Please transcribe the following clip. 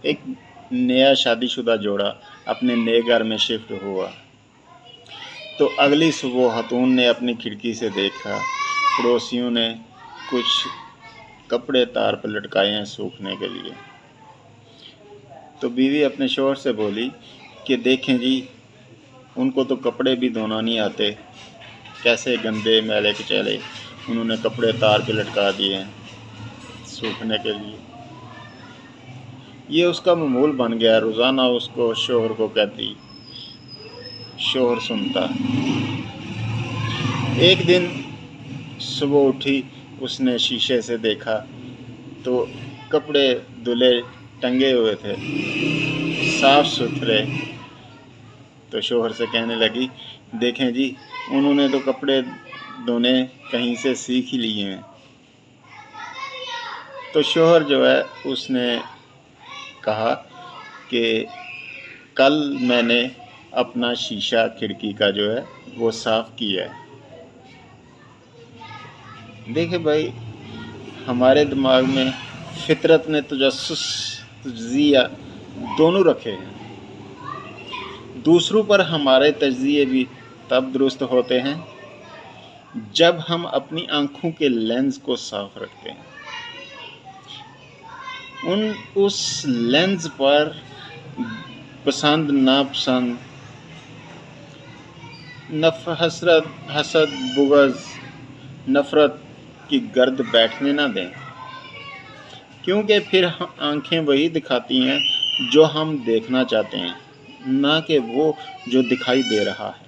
ایک نیا شادی شدہ جوڑا اپنے نئے گھر میں شفٹ ہوا تو اگلی صبح خاتون نے اپنی کھڑکی سے دیکھا پڑوسیوں نے کچھ کپڑے تار پر لٹکائے ہیں سوکھنے کے لیے۔ تو بیوی اپنے شوہر سے بولی کہ دیکھیں جی، ان کو تو کپڑے بھی دھونا نہیں آتے، کیسے گندے میلے کچیلے انہوں نے کپڑے تار پہ لٹکا دیے ہیں سوکھنے کے لیے۔ یہ اس کا معمول بن گیا، روزانہ اس کو شوہر کو کہتی، شوہر سنتا۔ ایک دن صبح اٹھی، اس نے شیشے سے دیکھا تو کپڑے دھلے ٹنگے ہوئے تھے، صاف ستھرے۔ تو شوہر سے کہنے لگی، دیکھیں جی، انہوں نے تو کپڑے دھونے کہیں سے سیکھ ہی لیے ہیں۔ تو شوہر جو ہے اس نے کہا کہ کل میں نے اپنا شیشہ کھڑکی کا جو ہے وہ صاف کیا ہے۔ دیکھیں بھائی، ہمارے دماغ میں فطرت نے تجسس تجزیہ دونوں رکھے ہیں۔ دوسروں پر ہمارے تجزیے بھی تب درست ہوتے ہیں جب ہم اپنی آنکھوں کے لینز کو صاف رکھتے ہیں۔ اس لینز پر پسند ناپسند، حسد بغض نفرت کی گرد بیٹھنے نہ دیں، کیونکہ پھر آنکھیں وہی دکھاتی ہیں جو ہم دیکھنا چاہتے ہیں، نہ کہ وہ جو دکھائی دے رہا ہے۔